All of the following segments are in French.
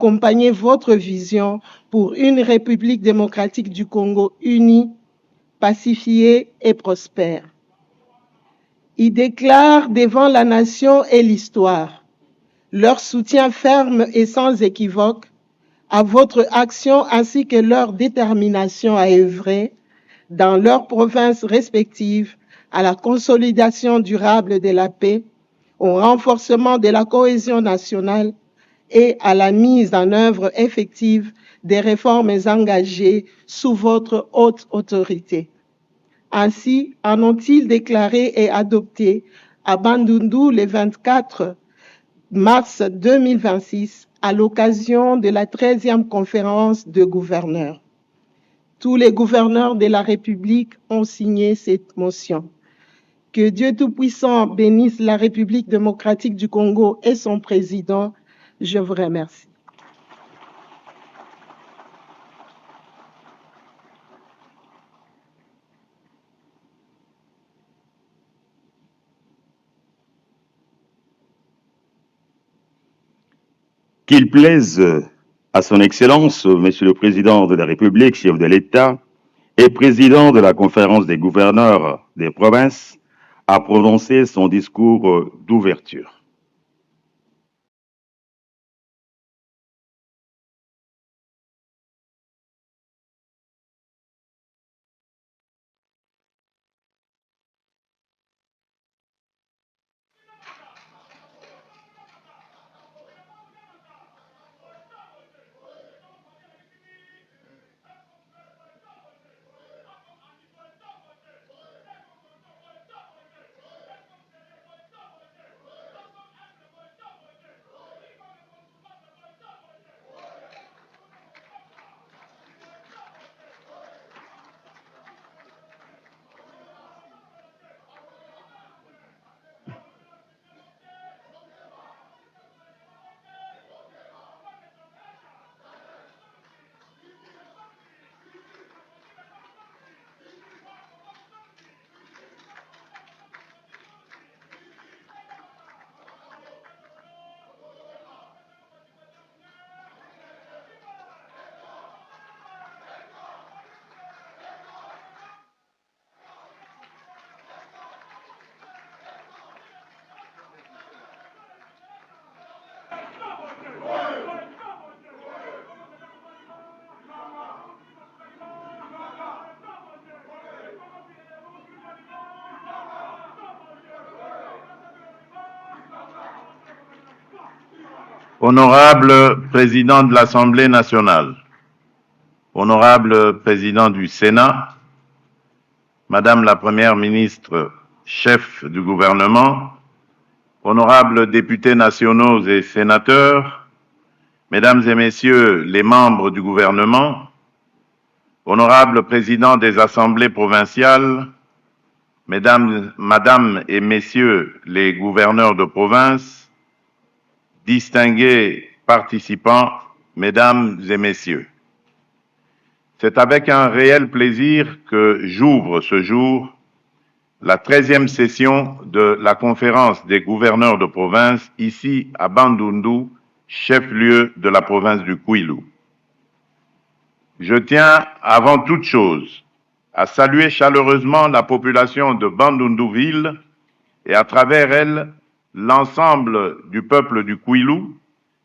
accompagner votre vision pour une République démocratique du Congo unie, pacifiée et prospère. Ils déclarent devant la nation et l'histoire leur soutien ferme et sans équivoque à votre action ainsi que leur détermination à œuvrer dans leurs provinces respectives à la consolidation durable de la paix, au renforcement de la cohésion nationale et à la mise en œuvre effective des réformes engagées sous votre haute autorité. Ainsi en ont-ils déclaré et adopté à Bandundu le 24 mars 2026 à l'occasion de la 13e conférence de gouverneurs. Tous les gouverneurs de la République ont signé cette motion. Que Dieu Tout-Puissant bénisse la République démocratique du Congo et son président. Je vous remercie. Qu'il plaise à son Excellence, Monsieur le Président de la République, chef de l'État, et président de la conférence des gouverneurs des provinces, à prononcer son discours d'ouverture. Honorable Président de l'Assemblée nationale, Honorable Président du Sénat, Madame la Première ministre, chef du gouvernement, Honorables députés nationaux et sénateurs, Mesdames et Messieurs les membres du gouvernement, Honorables présidents des assemblées provinciales, Madame et Messieurs les gouverneurs de province, distingués participants, Mesdames et Messieurs. C'est avec un réel plaisir que j'ouvre ce jour la 13e session de la conférence des gouverneurs de province ici à Bandundu, chef-lieu de la province du Kwilu. Je tiens avant toute chose à saluer chaleureusement la population de Bandundu-Ville et à travers elle l'ensemble du peuple du Kwilu,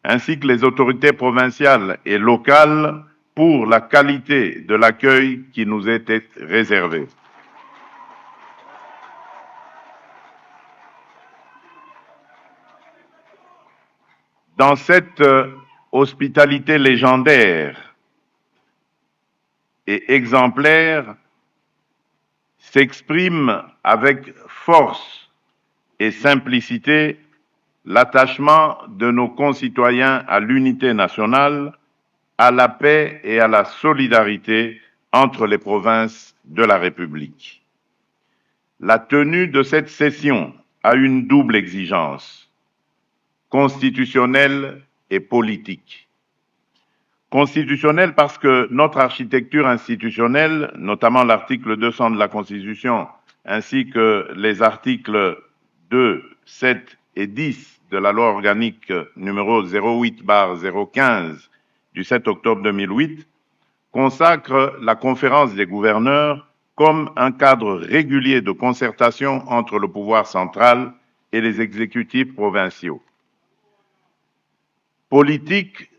ainsi que les autorités provinciales et locales pour la qualité de l'accueil qui nous était réservé. Dans cette hospitalité légendaire et exemplaire s'exprime avec force et simplicité l'attachement de nos concitoyens à l'unité nationale, à la paix et à la solidarité entre les provinces de la République. La tenue de cette session a une double exigence, constitutionnelle et politique. Constitutionnelle parce que notre architecture institutionnelle, notamment l'article 200 de la Constitution, ainsi que les articles 2, 7 et 10 de la loi organique numéro 08/015 du 7 octobre 2008 consacre la conférence des gouverneurs comme un cadre régulier de concertation entre le pouvoir central et les exécutifs provinciaux. Politique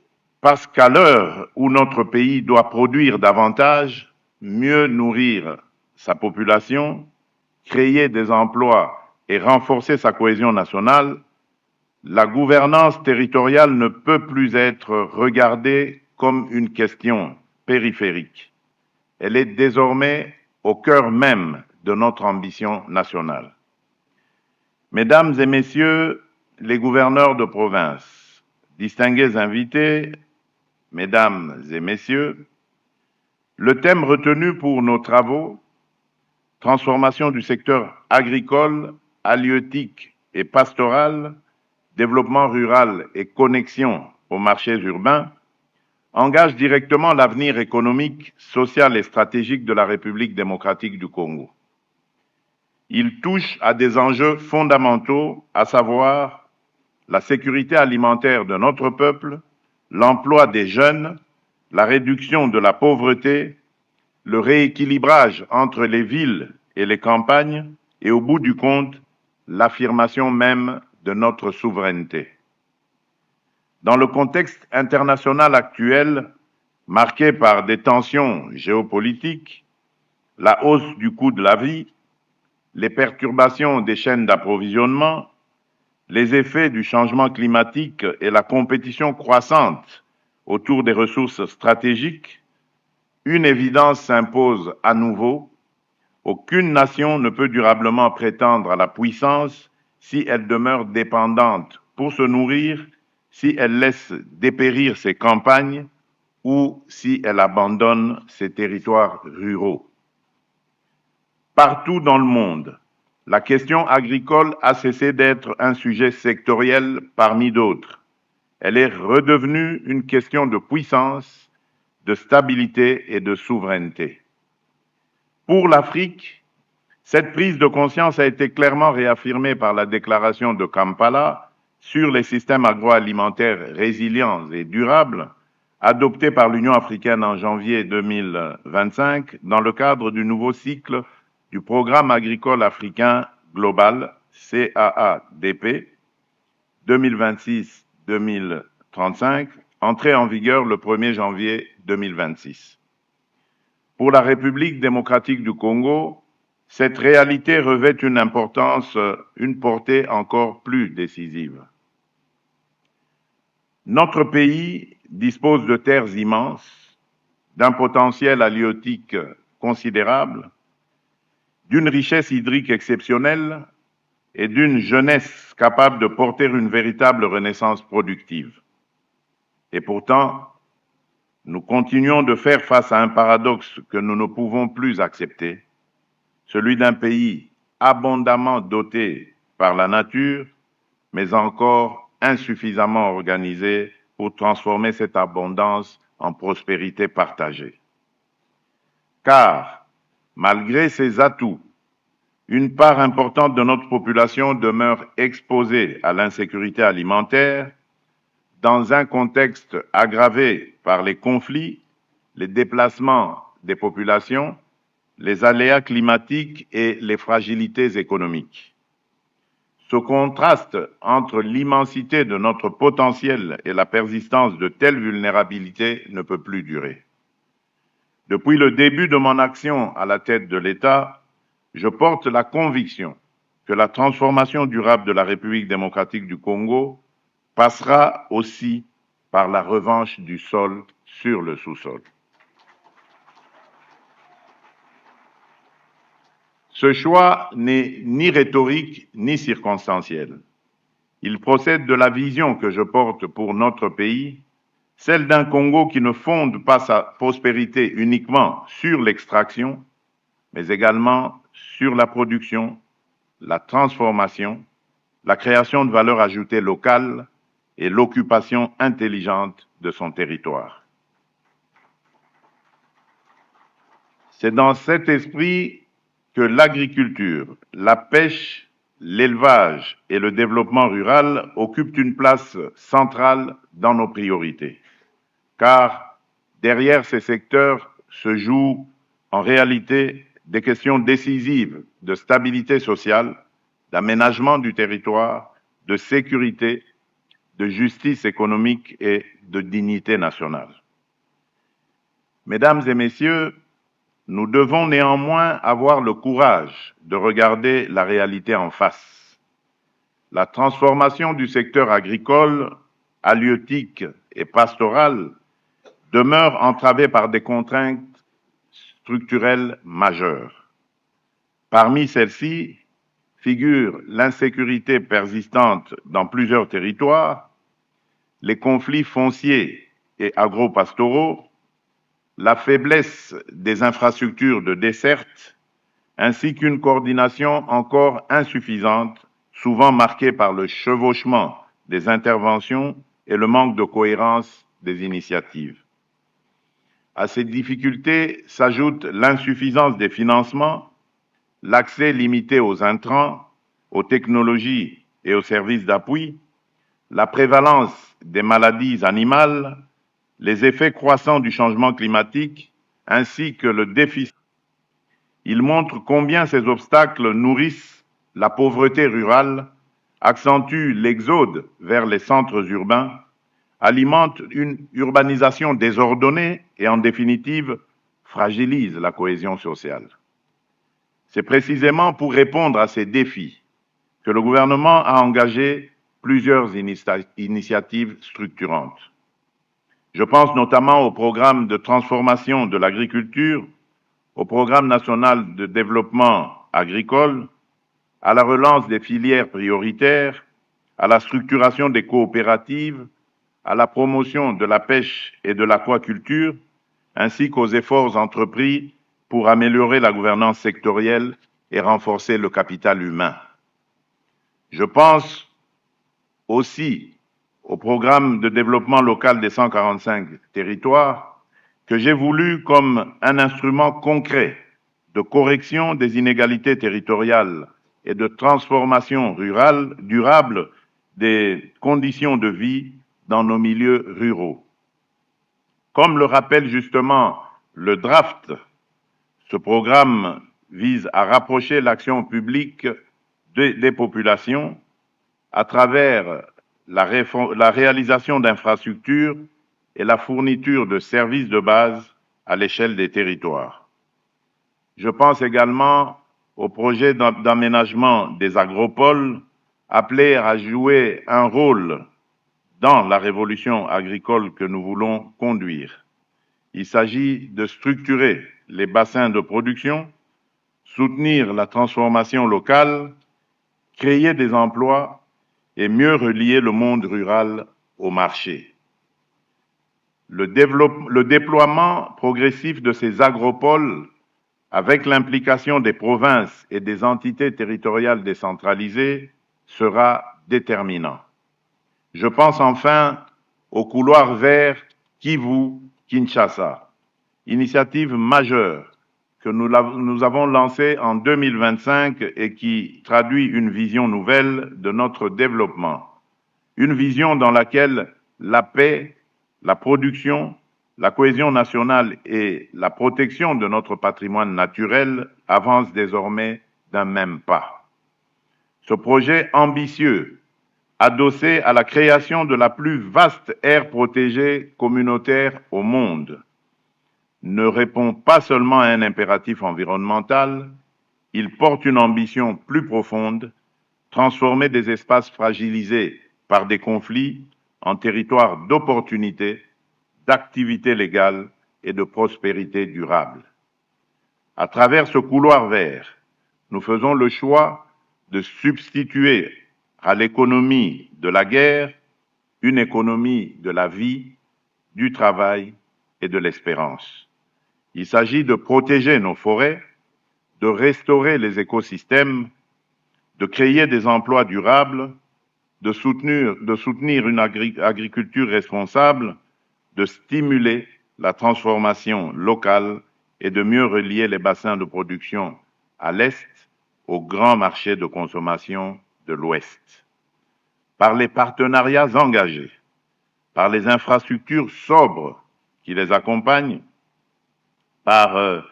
parce qu'à l'heure où notre pays doit produire davantage, mieux nourrir sa population, créer des emplois et renforcer sa cohésion nationale, la gouvernance territoriale ne peut plus être regardée comme une question périphérique. Elle est désormais au cœur même de notre ambition nationale. Mesdames et messieurs les gouverneurs de province, distingués invités, mesdames et messieurs, le thème retenu pour nos travaux, transformation du secteur agricole, halieutique et pastoral, développement rural et connexion aux marchés urbains, engage directement l'avenir économique, social et stratégique de la République démocratique du Congo. Il touche à des enjeux fondamentaux, à savoir la sécurité alimentaire de notre peuple, l'emploi des jeunes, la réduction de la pauvreté, le rééquilibrage entre les villes et les campagnes et au bout du compte, l'affirmation même de notre souveraineté. Dans le contexte international actuel, marqué par des tensions géopolitiques, la hausse du coût de la vie, les perturbations des chaînes d'approvisionnement, les effets du changement climatique et la compétition croissante autour des ressources stratégiques, une évidence s'impose à nouveau: aucune nation ne peut durablement prétendre à la puissance si elle demeure dépendante pour se nourrir, si elle laisse dépérir ses campagnes ou si elle abandonne ses territoires ruraux. Partout dans le monde, la question agricole a cessé d'être un sujet sectoriel parmi d'autres. Elle est redevenue une question de puissance, de stabilité et de souveraineté. Pour l'Afrique, cette prise de conscience a été clairement réaffirmée par la déclaration de Kampala sur les systèmes agroalimentaires résilients et durables, adoptée par l'Union africaine en janvier 2025 dans le cadre du nouveau cycle du Programme agricole africain global, CAADP, 2026-2035, entré en vigueur le 1er janvier 2026. Pour la République démocratique du Congo, cette réalité revêt une importance, une portée encore plus décisive. Notre pays dispose de terres immenses, d'un potentiel halieutique considérable, d'une richesse hydrique exceptionnelle et d'une jeunesse capable de porter une véritable renaissance productive. Et pourtant, nous continuons de faire face à un paradoxe que nous ne pouvons plus accepter, celui d'un pays abondamment doté par la nature, mais encore insuffisamment organisé pour transformer cette abondance en prospérité partagée. Car, malgré ces atouts, une part importante de notre population demeure exposée à l'insécurité alimentaire dans un contexte aggravé par les conflits, les déplacements des populations, les aléas climatiques et les fragilités économiques. Ce contraste entre l'immensité de notre potentiel et la persistance de telles vulnérabilités ne peut plus durer. Depuis le début de mon action à la tête de l'État, je porte la conviction que la transformation durable de la République démocratique du Congo passera aussi par la revanche du sol sur le sous-sol. Ce choix n'est ni rhétorique ni circonstanciel. Il procède de la vision que je porte pour notre pays, celle d'un Congo qui ne fonde pas sa prospérité uniquement sur l'extraction, mais également sur la production, la transformation, la création de valeur ajoutée locale et l'occupation intelligente de son territoire. C'est dans cet esprit que l'agriculture, la pêche l'élevage et le développement rural occupent une place centrale dans nos priorités, car derrière ces secteurs se jouent en réalité des questions décisives de stabilité sociale, d'aménagement du territoire, de sécurité, de justice économique et de dignité nationale. Mesdames et messieurs, nous devons néanmoins avoir le courage de regarder la réalité en face. La transformation du secteur agricole, halieutique et pastoral demeure entravée par des contraintes structurelles majeures. Parmi celles-ci figurent l'insécurité persistante dans plusieurs territoires, les conflits fonciers et agro-pastoraux, la faiblesse des infrastructures de desserte, ainsi qu'une coordination encore insuffisante, souvent marquée par le chevauchement des interventions et le manque de cohérence des initiatives. À ces difficultés s'ajoute l'insuffisance des financements, l'accès limité aux intrants, aux technologies et aux services d'appui, la prévalence des maladies animales, les effets croissants du changement climatique, ainsi que le déficit. Il montre combien ces obstacles nourrissent la pauvreté rurale, accentuent l'exode vers les centres urbains, alimentent une urbanisation désordonnée et, en définitive, fragilisent la cohésion sociale. C'est précisément pour répondre à ces défis que le gouvernement a engagé plusieurs initiatives structurantes. Je pense notamment au programme de transformation de l'agriculture, au programme national de développement agricole, à la relance des filières prioritaires, à la structuration des coopératives, à la promotion de la pêche et de l'aquaculture, ainsi qu'aux efforts entrepris pour améliorer la gouvernance sectorielle et renforcer le capital humain. Je pense aussi au programme de développement local des 145 territoires que j'ai voulu comme un instrument concret de correction des inégalités territoriales et de transformation rurale durable des conditions de vie dans nos milieux ruraux. Comme le rappelle justement le draft, ce programme vise à rapprocher l'action publique des populations à travers la réalisation d'infrastructures et la fourniture de services de base à l'échelle des territoires. Je pense également au projet d'aménagement des agropoles appelés à jouer un rôle dans la révolution agricole que nous voulons conduire. Il s'agit de structurer les bassins de production, soutenir la transformation locale, créer des emplois et mieux relier le monde rural au marché. Le déploiement progressif de ces agropoles, avec l'implication des provinces et des entités territoriales décentralisées, sera déterminant. Je pense enfin au couloir vert Kivu-Kinshasa, initiative majeure que nous avons lancée en 2025 et qui traduit une vision nouvelle de notre développement. Une vision dans laquelle la paix, la production, la cohésion nationale et la protection de notre patrimoine naturel avancent désormais d'un même pas. Ce projet ambitieux, adossé à la création de la plus vaste aire protégée communautaire au monde, ne répond pas seulement à un impératif environnemental, il porte une ambition plus profonde, transformer des espaces fragilisés par des conflits en territoires d'opportunités, d'activités légales et de prospérité durable. À travers ce couloir vert, nous faisons le choix de substituer à l'économie de la guerre une économie de la vie, du travail et de l'espérance. Il s'agit de protéger nos forêts, de restaurer les écosystèmes, de créer des emplois durables, de soutenir une agriculture responsable, de stimuler la transformation locale et de mieux relier les bassins de production à l'Est, au grand marché de consommation de l'Ouest. Par les partenariats engagés, par les infrastructures sobres qui les accompagnent, par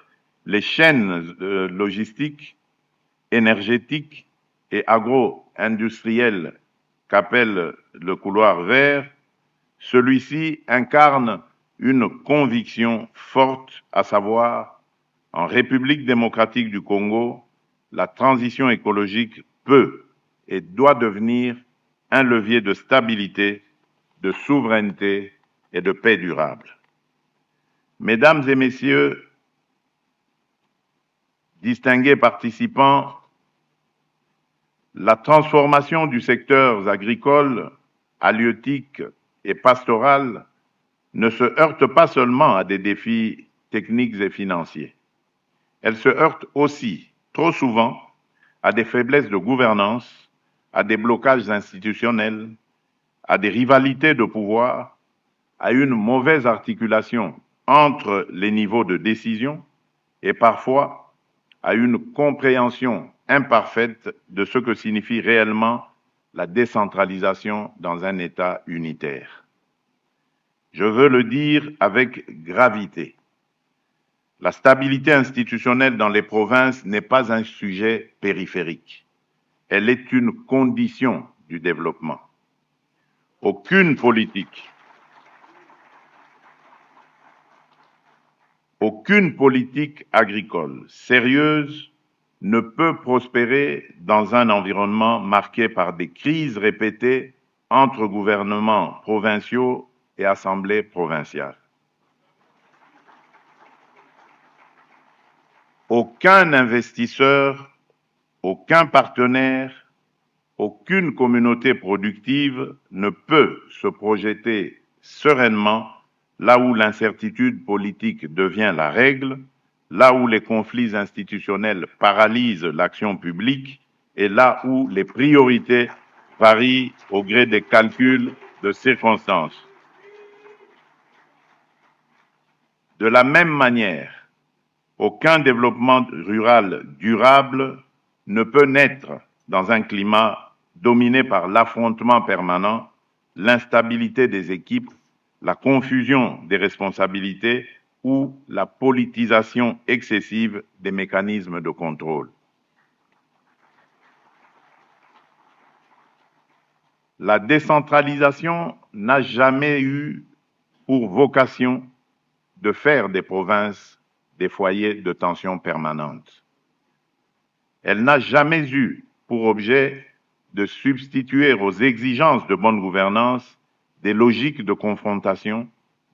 les chaînes logistiques, énergétiques et agro-industrielles qu'appelle le couloir vert, celui-ci incarne une conviction forte, à savoir, en République démocratique du Congo, la transition écologique peut et doit devenir un levier de stabilité, de souveraineté et de paix durable. Mesdames et messieurs, distingués participants, la transformation du secteur agricole, halieutique et pastoral ne se heurte pas seulement à des défis techniques et financiers. Elle se heurte aussi, trop souvent, à des faiblesses de gouvernance, à des blocages institutionnels, à des rivalités de pouvoir, à une mauvaise articulation entre les niveaux de décision et parfois à une compréhension imparfaite de ce que signifie réellement la décentralisation dans un État unitaire. Je veux le dire avec gravité. La stabilité institutionnelle dans les provinces n'est pas un sujet périphérique. Elle est une condition du développement. Aucune politique agricole sérieuse ne peut prospérer dans un environnement marqué par des crises répétées entre gouvernements provinciaux et assemblées provinciales. Aucun investisseur, aucun partenaire, aucune communauté productive ne peut se projeter sereinement là où l'incertitude politique devient la règle, là où les conflits institutionnels paralysent l'action publique et là où les priorités varient au gré des calculs de circonstances. De la même manière, aucun développement rural durable ne peut naître dans un climat dominé par l'affrontement permanent, l'instabilité des équipes, la confusion des responsabilités ou la politisation excessive des mécanismes de contrôle. La décentralisation n'a jamais eu pour vocation de faire des provinces des foyers de tension permanente. Elle n'a jamais eu pour objet de substituer aux exigences de bonne gouvernance des logiques de confrontation,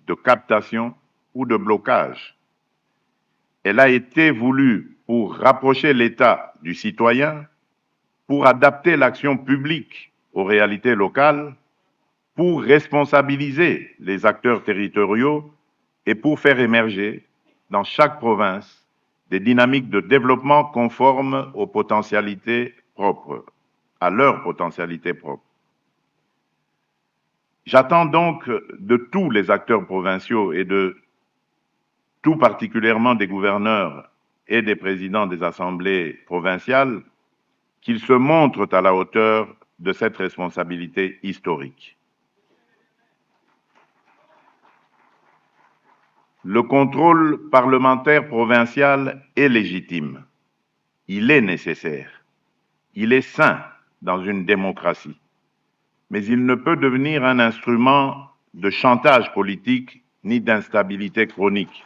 de captation ou de blocage. Elle a été voulue pour rapprocher l'État du citoyen, pour adapter l'action publique aux réalités locales, pour responsabiliser les acteurs territoriaux et pour faire émerger dans chaque province des dynamiques de développement conformes aux potentialités propres, à leurs potentialités propres. J'attends donc de tous les acteurs provinciaux et de tout particulièrement des gouverneurs et des présidents des assemblées provinciales qu'ils se montrent à la hauteur de cette responsabilité historique. Le contrôle parlementaire provincial est légitime. Il est nécessaire. Il est sain dans une démocratie. Mais il ne peut devenir un instrument de chantage politique ni d'instabilité chronique.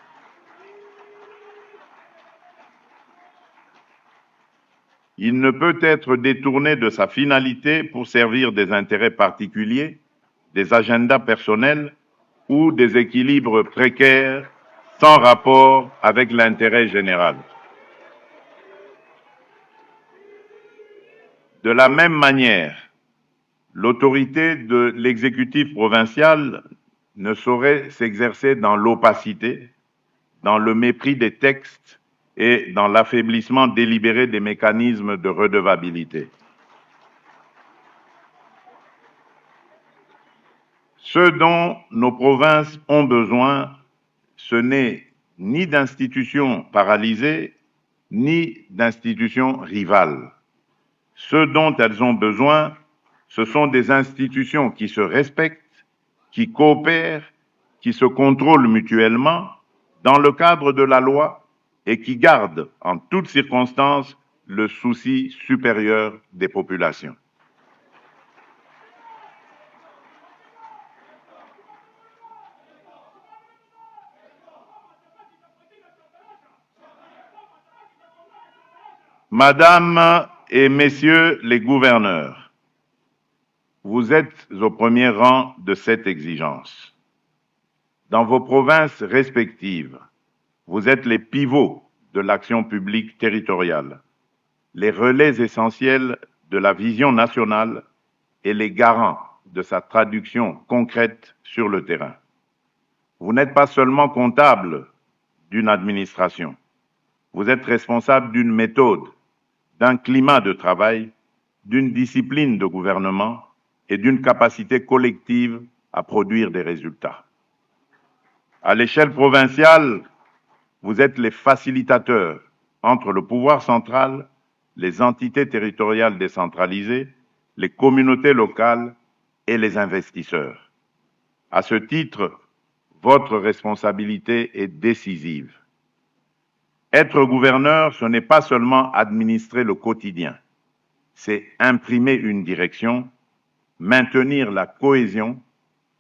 Il ne peut être détourné de sa finalité pour servir des intérêts particuliers, des agendas personnels ou des équilibres précaires sans rapport avec l'intérêt général. De la même manière, l'autorité de l'exécutif provincial ne saurait s'exercer dans l'opacité, dans le mépris des textes et dans l'affaiblissement délibéré des mécanismes de redevabilité. Ce dont nos provinces ont besoin, ce n'est ni d'institutions paralysées, ni d'institutions rivales. Ce dont elles ont besoin, ce sont des institutions qui se respectent, qui coopèrent, qui se contrôlent mutuellement dans le cadre de la loi et qui gardent en toutes circonstances le souci supérieur des populations. Madame et Messieurs les gouverneurs, vous êtes au premier rang de cette exigence. Dans vos provinces respectives, vous êtes les pivots de l'action publique territoriale, les relais essentiels de la vision nationale et les garants de sa traduction concrète sur le terrain. Vous n'êtes pas seulement comptable d'une administration, vous êtes responsable d'une méthode, d'un climat de travail, d'une discipline de gouvernement et d'une capacité collective à produire des résultats. À l'échelle provinciale, vous êtes les facilitateurs entre le pouvoir central, les entités territoriales décentralisées, les communautés locales et les investisseurs. À ce titre, votre responsabilité est décisive. Être gouverneur, ce n'est pas seulement administrer le quotidien, c'est imprimer une direction, maintenir la cohésion,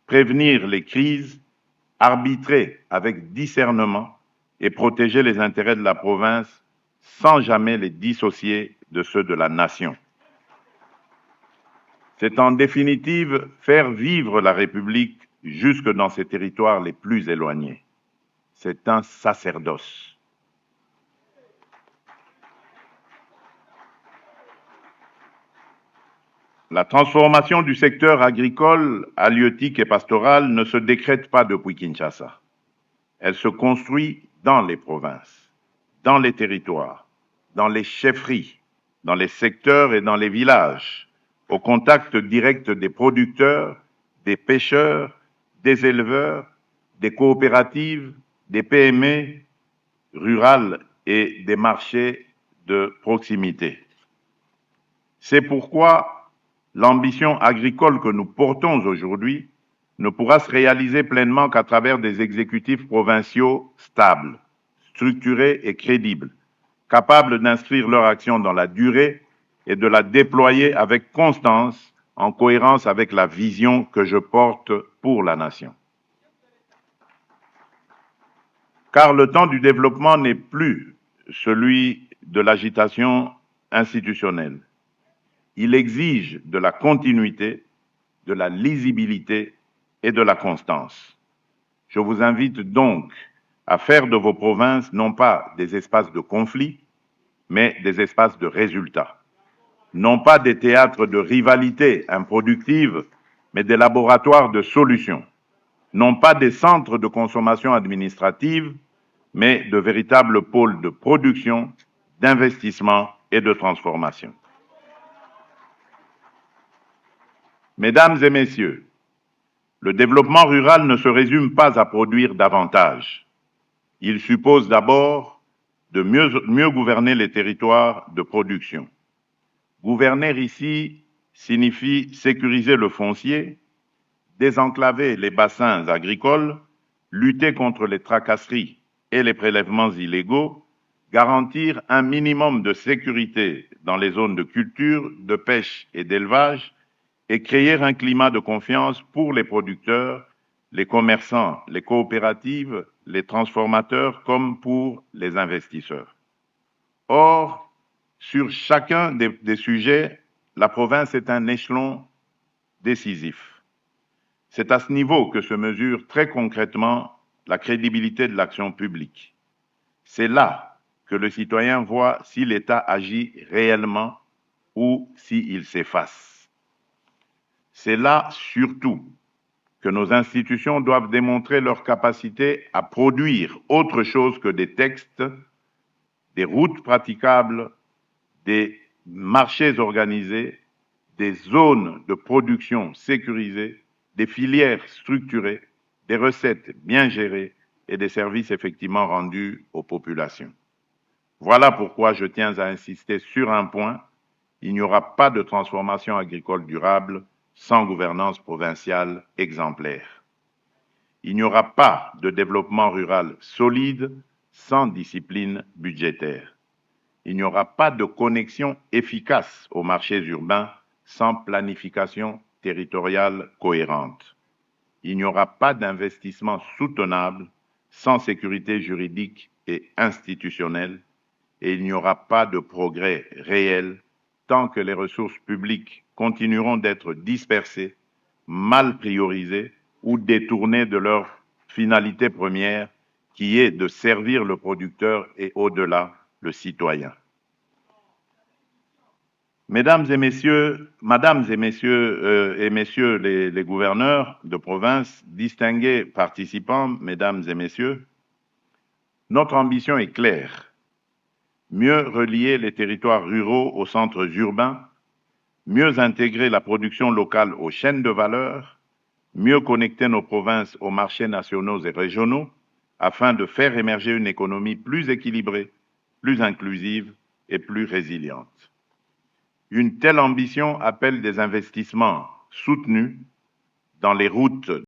prévenir les crises, arbitrer avec discernement et protéger les intérêts de la province sans jamais les dissocier de ceux de la nation. C'est en définitive faire vivre la République jusque dans ses territoires les plus éloignés. C'est un sacerdoce. La transformation du secteur agricole, halieutique et pastoral ne se décrète pas depuis Kinshasa. Elle se construit dans les provinces, dans les territoires, dans les chefferies, dans les secteurs et dans les villages, au contact direct des producteurs, des pêcheurs, des éleveurs, des coopératives, des PME rurales et des marchés de proximité. C'est pourquoi l'ambition agricole que nous portons aujourd'hui ne pourra se réaliser pleinement qu'à travers des exécutifs provinciaux stables, structurés et crédibles, capables d'inscrire leur action dans la durée et de la déployer avec constance, en cohérence avec la vision que je porte pour la nation. Car le temps du développement n'est plus celui de l'agitation institutionnelle. Il exige de la continuité, de la lisibilité et de la constance. Je vous invite donc à faire de vos provinces non pas des espaces de conflit, mais des espaces de résultats. Non pas des théâtres de rivalité improductive, mais des laboratoires de solutions. Non pas des centres de consommation administrative, mais de véritables pôles de production, d'investissement et de transformation. Mesdames et messieurs, le développement rural ne se résume pas à produire davantage. Il suppose d'abord de mieux gouverner les territoires de production. Gouverner ici signifie sécuriser le foncier, désenclaver les bassins agricoles, lutter contre les tracasseries et les prélèvements illégaux, garantir un minimum de sécurité dans les zones de culture, de pêche et d'élevage, et créer un climat de confiance pour les producteurs, les commerçants, les coopératives, les transformateurs comme pour les investisseurs. Or, sur chacun des sujets, la province est un échelon décisif. C'est à ce niveau que se mesure très concrètement la crédibilité de l'action publique. C'est là que le citoyen voit si l'État agit réellement ou s'il s'efface. C'est là, surtout, que nos institutions doivent démontrer leur capacité à produire autre chose que des textes, des routes praticables, des marchés organisés, des zones de production sécurisées, des filières structurées, des recettes bien gérées et des services effectivement rendus aux populations. Voilà pourquoi je tiens à insister sur un point. Il n'y aura pas de transformation agricole durable sans gouvernance provinciale exemplaire. Il n'y aura pas de développement rural solide sans discipline budgétaire. Il n'y aura pas de connexion efficace aux marchés urbains sans planification territoriale cohérente. Il n'y aura pas d'investissement soutenable sans sécurité juridique et institutionnelle, et il n'y aura pas de progrès réel tant que les ressources publiques continueront d'être dispersées, mal priorisées ou détournées de leur finalité première, qui est de servir le producteur et au-delà le citoyen. Madame et messieurs les gouverneurs de province, distingués participants, mesdames et messieurs, notre ambition est claire. Mieux relier les territoires ruraux aux centres urbains, mieux intégrer la production locale aux chaînes de valeur, mieux connecter nos provinces aux marchés nationaux et régionaux, afin de faire émerger une économie plus équilibrée, plus inclusive et plus résiliente. Une telle ambition appelle des investissements soutenus dans les routes